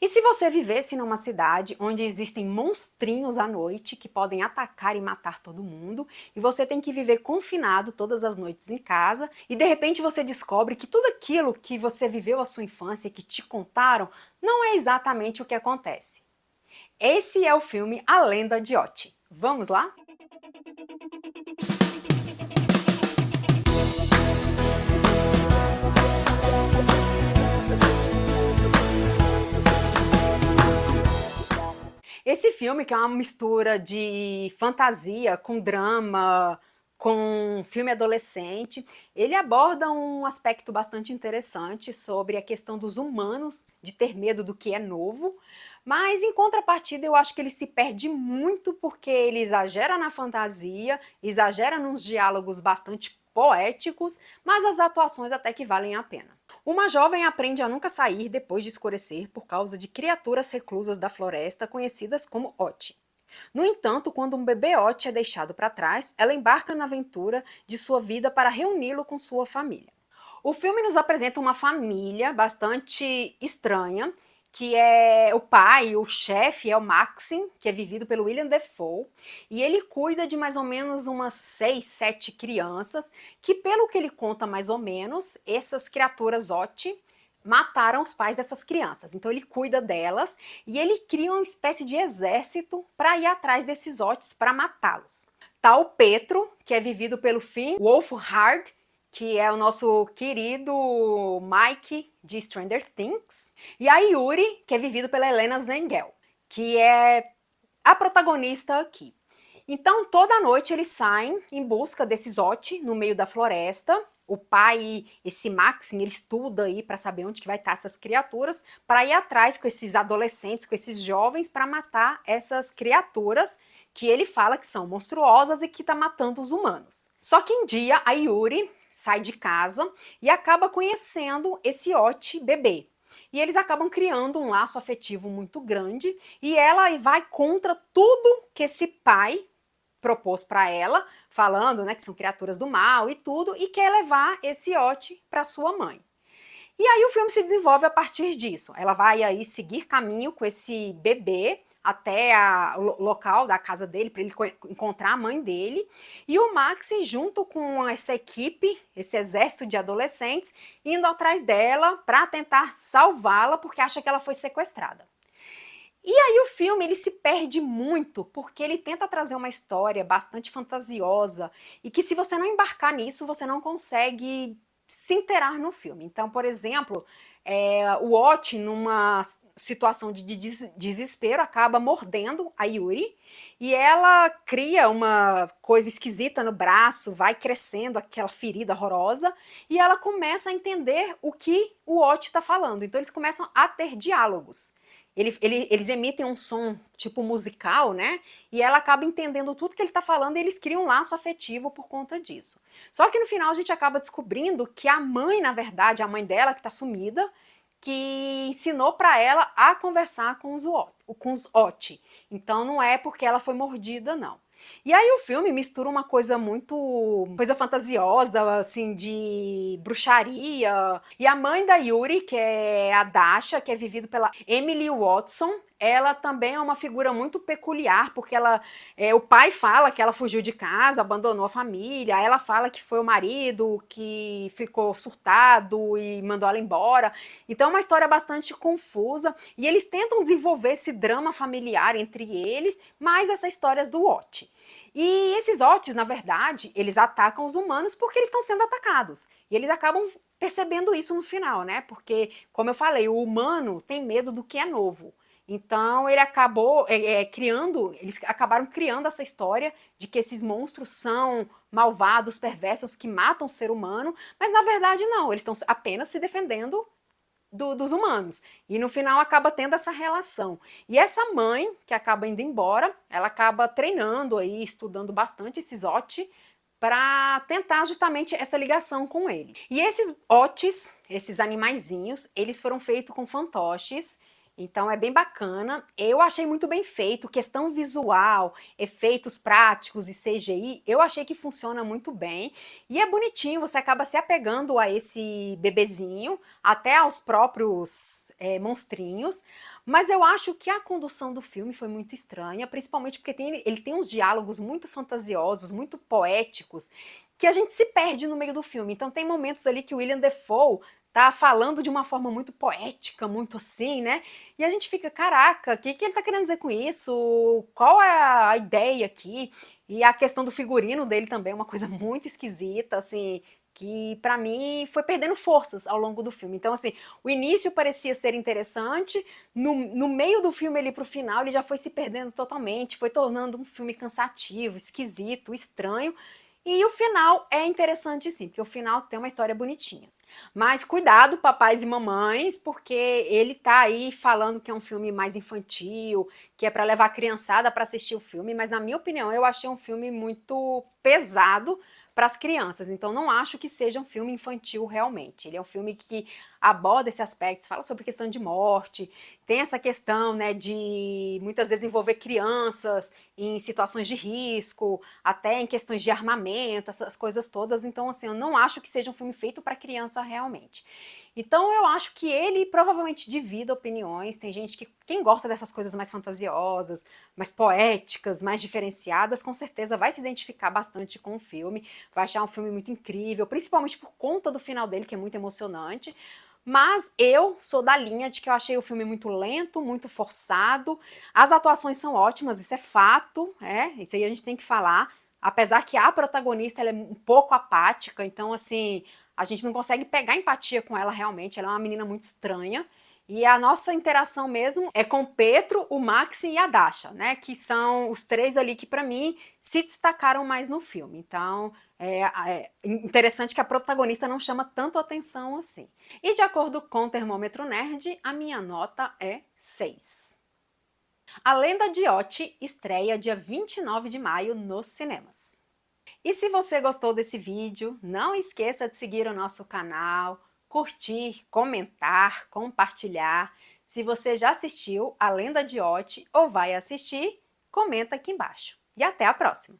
E se você vivesse numa cidade onde existem monstrinhos à noite que podem atacar e matar todo mundo, e você tem que viver confinado todas as noites em casa, e de repente você descobre que tudo aquilo que você viveu a sua infância, que te contaram, não é exatamente o que acontece. Esse é o filme A Lenda de Oti. Vamos lá? Esse filme, que é uma mistura de fantasia com drama, com filme adolescente, ele aborda um aspecto bastante interessante sobre a questão dos humanos, de ter medo do que é novo, mas em contrapartida eu acho que ele se perde muito porque ele exagera na fantasia, exagera nos diálogos bastante poéticos, mas as atuações até que valem a pena. Uma jovem aprende a nunca sair depois de escurecer por causa de criaturas reclusas da floresta conhecidas como Oti. No entanto, quando um bebê Oti é deixado para trás, ela embarca na aventura de sua vida para reuni-lo com sua família. O filme nos apresenta uma família bastante estranha, que é o pai, o chefe é o Maxim, que é vivido pelo William Dafoe, e ele cuida de mais ou menos umas 6, 7 crianças, que pelo que ele conta mais ou menos, essas criaturas Oti mataram os pais dessas crianças. Então ele cuida delas e ele cria uma espécie de exército para ir atrás desses Otis para matá-los. Tá o Petro, que é vivido pelo Finn Wolfhard, que é o nosso querido Mike de Stranger Things, e a Yuri, que é vivido pela Helena Zengel, que é a protagonista aqui. Então, toda noite eles saem em busca desses Oti no meio da floresta. O pai, esse Maxim, ele estuda aí para saber onde que vai estar essas criaturas, para ir atrás com esses adolescentes, com esses jovens, para matar essas criaturas que ele fala que são monstruosas e que tá matando os humanos. Só que um dia a Yuri sai de casa e acaba conhecendo esse Oti bebê. E eles acabam criando um laço afetivo muito grande e ela vai contra tudo que esse pai propôs para ela, falando, né, que são criaturas do mal e tudo, e quer levar esse Oti para sua mãe. E aí o filme se desenvolve a partir disso. Ela vai aí seguir caminho com esse bebê até o local da casa dele, para ele encontrar a mãe dele. E o Max, junto com essa equipe, esse exército de adolescentes, indo atrás dela para tentar salvá-la, porque acha que ela foi sequestrada. E aí o filme ele se perde muito, porque ele tenta trazer uma história bastante fantasiosa e que se você não embarcar nisso, você não consegue se inteirar no filme. Então, por exemplo, o Ot, numa situação de desespero, acaba mordendo a Yuri e ela cria uma coisa esquisita no braço, vai crescendo aquela ferida horrorosa e ela começa a entender o que o Ot está falando. Então, eles começam a ter diálogos. Eles emitem um som tipo musical, né? E ela acaba entendendo tudo que ele está falando e eles criam um laço afetivo por conta disso. Só que no final a gente acaba descobrindo que a mãe, na verdade, a mãe dela que está sumida, que ensinou para ela a conversar com os Oti. Então não é porque ela foi mordida, não. E aí o filme mistura uma coisa coisa fantasiosa, assim, de bruxaria. E a mãe da Yuri, que é a Dasha, que é vivida pela Emily Watson, ela também é uma figura muito peculiar, porque o pai fala que ela fugiu de casa, abandonou a família, ela fala que foi o marido que ficou surtado e mandou ela embora. Então é uma história bastante confusa, e eles tentam desenvolver esse drama familiar entre eles, mais essas histórias do Oti. E esses Otis, na verdade, eles atacam os humanos porque eles estão sendo atacados. E eles acabam percebendo isso no final, né? Porque, como eu falei, o humano tem medo do que é novo. Então ele acabou eles acabaram criando essa história de que esses monstros são malvados, perversos, que matam o ser humano, mas na verdade não, eles estão apenas se defendendo dos humanos. E no final acaba tendo essa relação. E essa mãe, que acaba indo embora, ela acaba treinando aí, estudando bastante esses Oti, para tentar justamente essa ligação com ele. E esses Otis, esses animaizinhos, eles foram feitos com fantoches, Então é bem bacana. Eu achei muito bem feito, questão visual, efeitos práticos e CGI, eu achei que funciona muito bem. E é bonitinho, você acaba se apegando a esse bebezinho, até aos próprios monstrinhos. Mas eu acho que a condução do filme foi muito estranha, principalmente porque ele tem uns diálogos muito fantasiosos, muito poéticos, que a gente se perde no meio do filme. Então tem momentos ali que o William Dafoe tá falando de uma forma muito poética, muito assim, né? E a gente fica, caraca, o que, que ele tá querendo dizer com isso? Qual é a ideia aqui? E a questão do figurino dele também é uma coisa muito esquisita, assim, que pra mim foi perdendo forças ao longo do filme. Então, assim, o início parecia ser interessante, no meio do filme ali pro final ele já foi se perdendo totalmente, foi tornando um filme cansativo, esquisito, estranho. E o final é interessante sim, porque o final tem uma história bonitinha. Mas cuidado, papais e mamães, porque ele tá aí falando que é um filme mais infantil, que é para levar a criançada para assistir o filme, mas na minha opinião eu achei um filme muito pesado para as crianças, então não acho que seja um filme infantil realmente. Ele é um filme que aborda esse aspecto, fala sobre questão de morte, tem essa questão, né, de muitas vezes envolver crianças em situações de risco, até em questões de armamento, essas coisas todas. Então, assim, eu não acho que seja um filme feito para criança realmente. Então, eu acho que ele provavelmente divide opiniões. Tem gente que, quem gosta dessas coisas mais fantasiosas, mais poéticas, mais diferenciadas, com certeza vai se identificar bastante com o filme, vai achar um filme muito incrível, principalmente por conta do final dele, que é muito emocionante. Mas eu sou da linha de que eu achei o filme muito lento, muito forçado. As atuações são ótimas, isso é fato, isso aí a gente tem que falar. Apesar que a protagonista ela é um pouco apática, então assim, a gente não consegue pegar empatia com ela realmente, ela é uma menina muito estranha. E a nossa interação mesmo é com o Petro, o Max e a Dasha, né? Que são os três ali que, pra mim, se destacaram mais no filme. Então, é interessante que a protagonista não chama tanto atenção assim. E de acordo com o Termômetro Nerd, a minha nota é 6. A Lenda de Otti estreia dia 29 de maio nos cinemas. E se você gostou desse vídeo, não esqueça de seguir o nosso canal, curtir, comentar, compartilhar. Se você já assistiu A Lenda de Otti ou vai assistir, comenta aqui embaixo. E até a próxima!